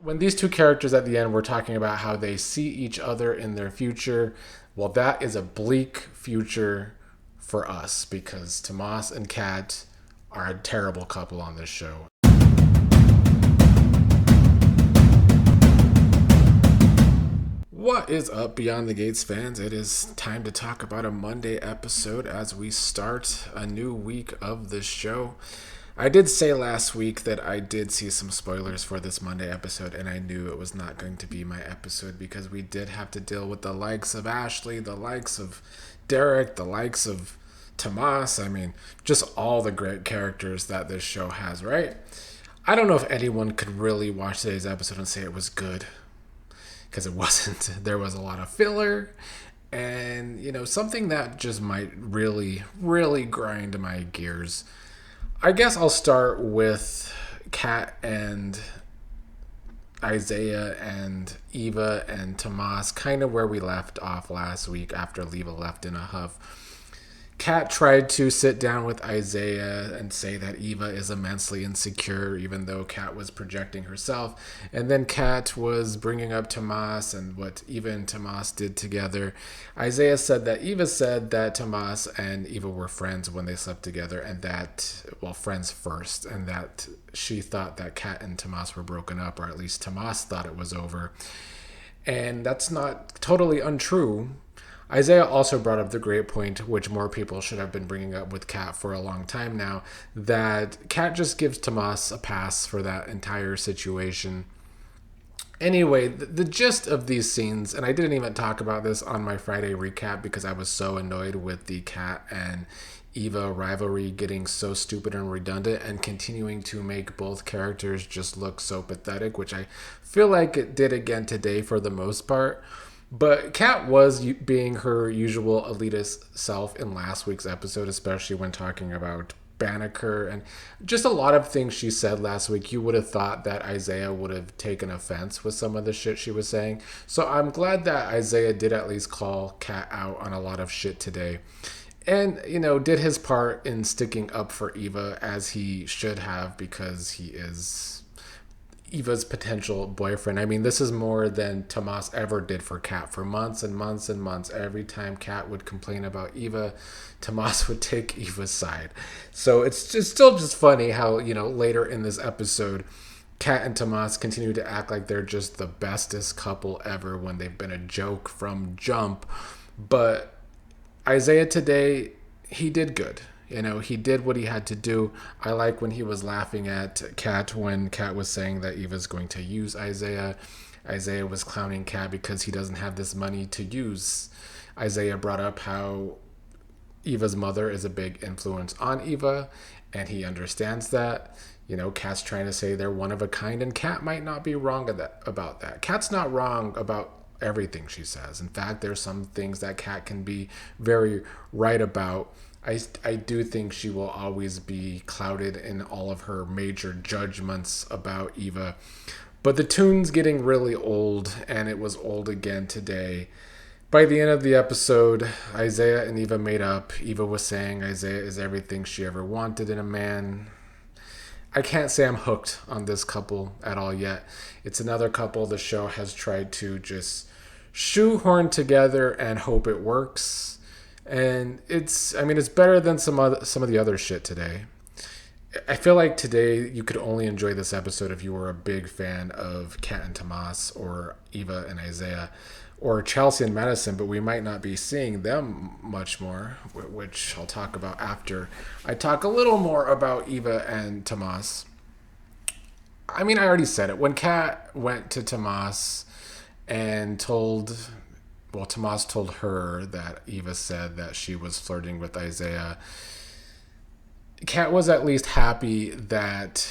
when these two characters at the end were talking about how they see each other in their future, well, that is a bleak future for us because Tomas and Kat are a terrible couple on this show. What is up, Beyond the Gates fans? It is time to talk about a Monday episode as we start a new week of the show. I did say last week that I did see some spoilers for this Monday episode, and I knew it was not going to be my episode because we did have to deal with the likes of Ashley, the likes of Derek, the likes of Tomas. I mean, just all the great characters that this show has, right? I don't know if anyone could really watch today's episode and say it was good, because it wasn't. There was a lot of filler, and, something that just might really, really grind my gears. I guess I'll start with Kat and Isaiah and Eva and Tomas, kind of where we left off last week after Leva left in a huff. Kat tried to sit down with Isaiah and say that Eva is immensely insecure, even though Kat was projecting herself. And then Kat was bringing up Tomas and what Eva and Tomas did together. Isaiah said that Eva said that Tomas and Eva were friends when they slept together, and that, friends first, and that she thought that Kat and Tomas were broken up, or at least Tomas thought it was over. And that's not totally untrue. Isaiah also brought up the great point, which more people should have been bringing up with Kat for a long time now, that Kat just gives Tomas a pass for that entire situation. Anyway, the gist of these scenes, and I didn't even talk about this on my Friday recap because I was so annoyed with the Kat and Eva rivalry getting so stupid and redundant and continuing to make both characters just look so pathetic, which I feel like it did again today for the most part. But Kat was being her usual elitist self in last week's episode, especially when talking about Banneker and just a lot of things she said last week. You would have thought that Isaiah would have taken offense with some of the shit she was saying. So I'm glad that Isaiah did at least call Kat out on a lot of shit today. And, did his part in sticking up for Eva as he should have, because he is Eva's potential boyfriend. I mean, this is more than Tomas ever did for Kat. For months and months and months, every time Kat would complain about Eva, Tomas would take Eva's side. So it's just still just funny how, later in this episode, Kat and Tomas continue to act like they're just the bestest couple ever when they've been a joke from jump. But Isaiah today, he did good. He did what he had to do. I like when he was laughing at Kat when Kat was saying that Eva's going to use Isaiah. Isaiah was clowning Kat because he doesn't have this money to use. Isaiah brought up how Eva's mother is a big influence on Eva, and he understands that. Kat's trying to say they're one of a kind, and Kat might not be wrong about that. Kat's not wrong about everything she says. In fact, there's some things that Kat can be very right about. I do think she will always be clouded in all of her major judgments about Eva. But the tune's getting really old, and it was old again today. By the end of the episode, Isaiah and Eva made up. Eva was saying Isaiah is everything she ever wanted in a man. I can't say I'm hooked on this couple at all yet. It's another couple the show has tried to just shoehorn together and hope it works. And it's better than some of the other shit today. I feel like today you could only enjoy this episode if you were a big fan of Kat and Tomas, or Eva and Isaiah, or Chelsea and Madison, but we might not be seeing them much more, which I'll talk about after I talk a little more about Eva and Tomas. I already said it. When Kat went to Tomas and Tomas told her that Eva said that she was flirting with Isaiah, Kat was at least happy that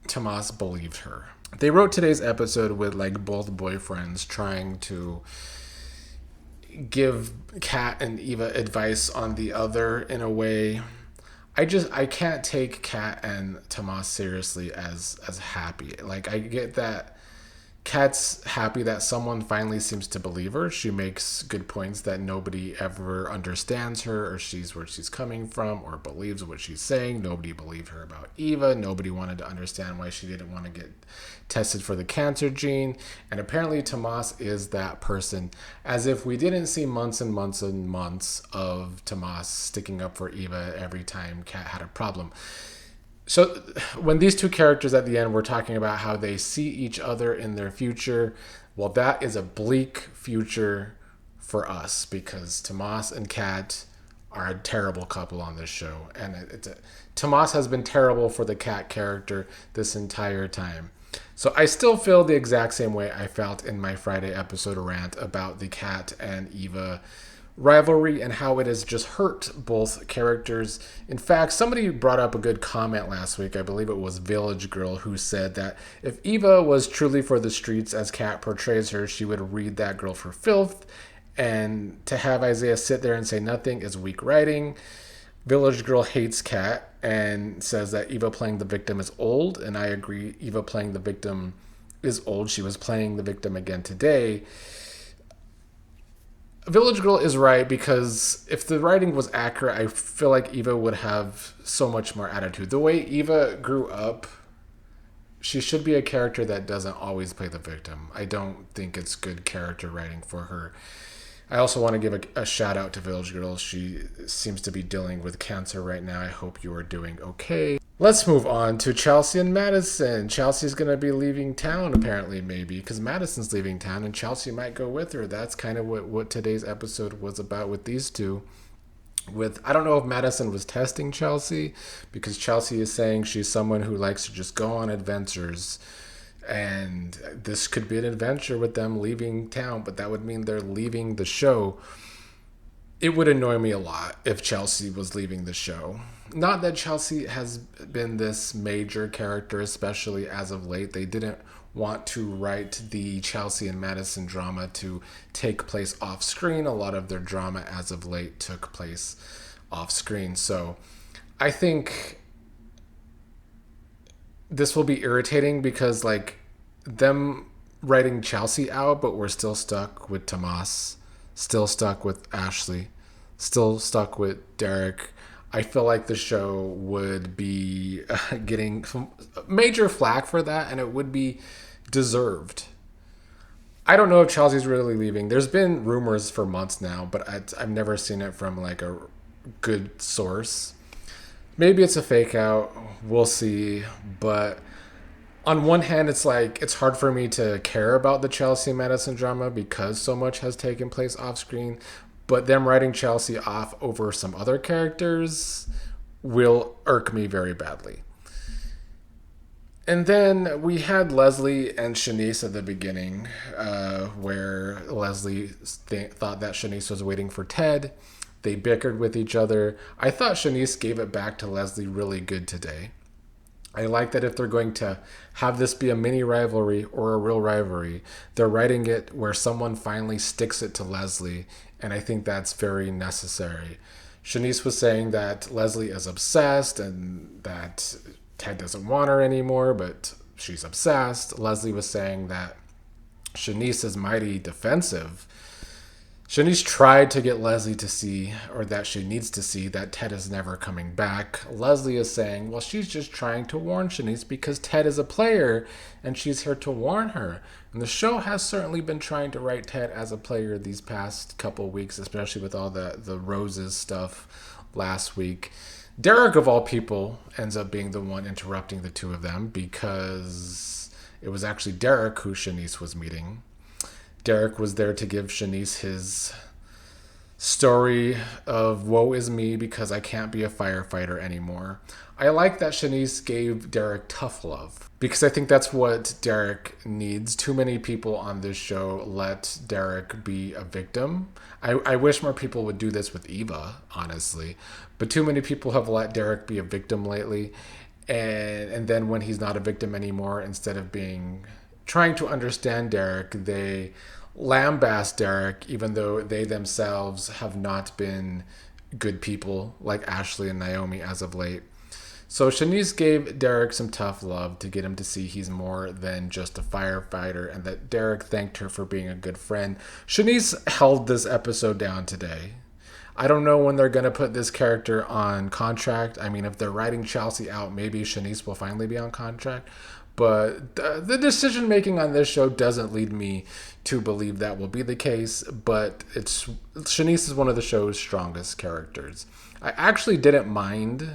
Tomas believed her. They wrote today's episode with both boyfriends trying to give Kat and Eva advice on the other in a way. I can't take Kat and Tomas seriously as happy. I get that Kat's happy that someone finally seems to believe her. She makes good points that nobody ever understands her or sees where she's coming from or believes what she's saying. Nobody believed her about Eva. Nobody wanted to understand why she didn't want to get tested for the cancer gene. And apparently Tomas is that person, as if we didn't see months and months and months of Tomas sticking up for Eva every time Kat had a problem. So when these two characters at the end were talking about how they see each other in their future, well, that is a bleak future for us because Tomas and Kat are a terrible couple on this show. And Tomas has been terrible for the Kat character this entire time. So I still feel the exact same way I felt in my Friday episode rant about the Kat and Eva rivalry and how it has just hurt both characters. In fact, somebody brought up a good comment last week. I believe it was Village Girl who said that if Eva was truly for the streets as Kat portrays her, she would read that girl for filth. And to have Isaiah sit there and say nothing is weak writing. Village Girl hates Kat and says that Eva playing the victim is old. And I agree, Eva playing the victim is old. She was playing the victim again today. Village Girl is right because if the writing was accurate, I feel like Eva would have so much more attitude. The way Eva grew up, she should be a character that doesn't always play the victim. I don't think it's good character writing for her. I also want to give a shout out to Village Girl. She seems to be dealing with cancer right now. I hope you are doing okay. Let's move on to Chelsea and Madison. Chelsea's going to be leaving town, apparently, maybe, because Madison's leaving town, and Chelsea might go with her. That's kind of what today's episode was about with these two. I don't know if Madison was testing Chelsea, because Chelsea is saying she's someone who likes to just go on adventures, and this could be an adventure with them leaving town, but that would mean they're leaving the show. It would annoy me a lot if Chelsea was leaving the show. Not that Chelsea has been this major character, especially as of late. They didn't want to write the Chelsea and Madison drama to take place off screen. A lot of their drama as of late took place off screen. So I think this will be irritating because like them writing Chelsea out, but we're still stuck with Tomas, still stuck with Ashley, still stuck with Derek. I feel like the show would be getting major flack for that, and it would be deserved. I don't know if Chelsea's really leaving. There's been rumors for months now, but I've never seen it from like a good source. Maybe it's a fake out. We'll see. But on one hand, it's like it's hard for me to care about the Chelsea Madison drama because so much has taken place off screen. But them writing Chelsea off over some other characters will irk me very badly. And then we had Leslie and Shanice at the beginning, where Leslie thought that Shanice was waiting for Ted. They bickered with each other. I thought Shanice gave it back to Leslie really good today. I like that if they're going to have this be a mini rivalry or a real rivalry, they're writing it where someone finally sticks it to Leslie, and I think that's very necessary. Shanice was saying that Leslie is obsessed and that Ted doesn't want her anymore, but she's obsessed. Leslie was saying that Shanice is mighty defensive. Shanice tried to get Leslie to see, or that she needs to see, that Ted is never coming back. Leslie is saying, well, she's just trying to warn Shanice because Ted is a player and she's here to warn her. And the show has certainly been trying to write Ted as a player these past couple weeks, especially with all the roses stuff last week. Derek, of all people, ends up being the one interrupting the two of them because it was actually Derek who Shanice was meeting. Derek was there to give Chenise his story of woe is me because I can't be a firefighter anymore. I like that Chenise gave Derek tough love because I think that's what Derek needs. Too many people on this show let Derek be a victim. I wish more people would do this with Eva, honestly. But too many people have let Derek be a victim lately. And then when he's not a victim anymore, instead of trying to understand Derek, they lambast Derek, even though they themselves have not been good people like Ashley and Naomi as of late. So Shanice gave Derek some tough love to get him to see he's more than just a firefighter, and that Derek thanked her for being a good friend. Shanice held this episode down today. I don't know when they're going to put this character on contract. I mean, if they're writing Chelsea out, maybe Shanice will finally be on contract. But the decision making on this show doesn't lead me to believe that will be the case. But Shanice is one of the show's strongest characters. I actually didn't mind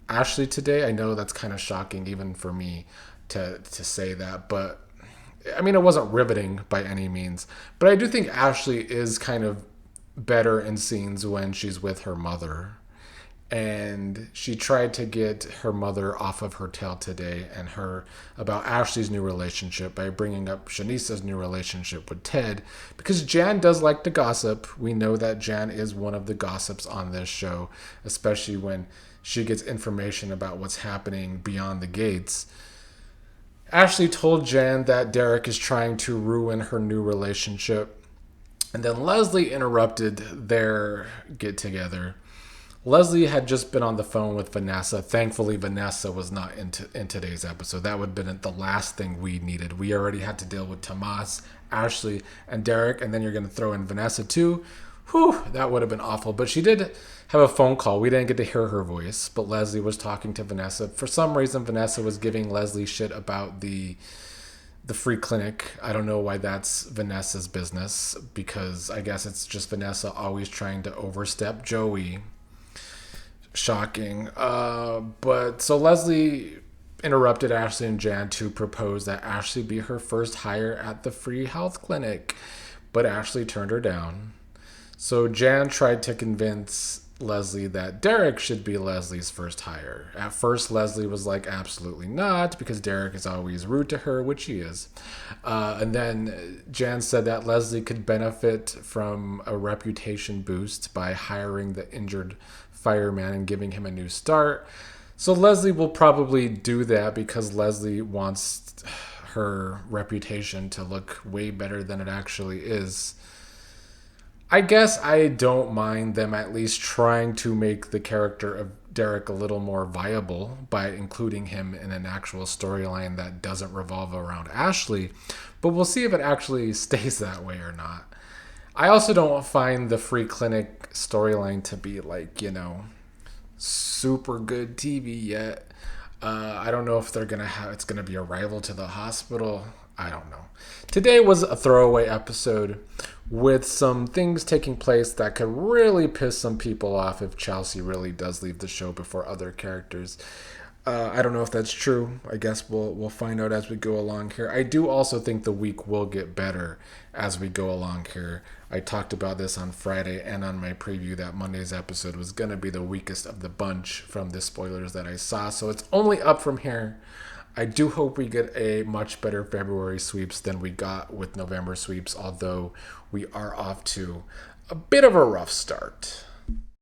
Ashley today. I know that's kind of shocking even for me to say that, but I mean, it wasn't riveting by any means. But I do think Ashley is kind of better in scenes when she's with her mother. And she tried to get her mother off of her tail today and her about Ashley's new relationship by bringing up Shanice's new relationship with Ted, because Jan does like to gossip. We know that Jan is one of the gossips on this show, especially when she gets information about what's happening beyond the gates. Ashley told Jan that Derek is trying to ruin her new relationship, and then Leslie interrupted their get-together. Leslie had just been on the phone with Vanessa. Thankfully, Vanessa was not in today's episode. That would have been the last thing we needed. We already had to deal with Tomas, Ashley, and Derek, and then you're going to throw in Vanessa too. Whew, that would have been awful. But she did have a phone call. We didn't get to hear her voice, but Leslie was talking to Vanessa. For some reason, Vanessa was giving Leslie shit about the free clinic. I don't know why that's Vanessa's business, because I guess it's just Vanessa always trying to overstep Joey. Shocking. But so Leslie interrupted Ashley and Jan to propose that Ashley be her first hire at the free health clinic, but Ashley turned her down. So Jan tried to convince Leslie that Derek should be Leslie's first hire. At first, Leslie was like, absolutely not, because Derek is always rude to her, which he is. And then Jan said that Leslie could benefit from a reputation boost by hiring the injured fireman and giving him a new start. So Leslie will probably do that because Leslie wants her reputation to look way better than it actually is. I guess I don't mind them at least trying to make the character of Derek a little more viable by including him in an actual storyline that doesn't revolve around Ashley, but we'll see if it actually stays that way or not. I also don't find the free clinic storyline to be like, super good TV yet. I don't know if they're going to have, it's going to be a rival to the hospital. I don't know. Today was a throwaway episode with some things taking place that could really piss some people off if Chelsea really does leave the show before other characters. I don't know if that's true. I guess we'll find out as we go along here. I do also think the week will get better as we go along here. I talked about this on Friday and on my preview that Monday's episode was going to be the weakest of the bunch from the spoilers that I saw. So it's only up from here. I do hope we get a much better February sweeps than we got with November sweeps, although we are off to a bit of a rough start.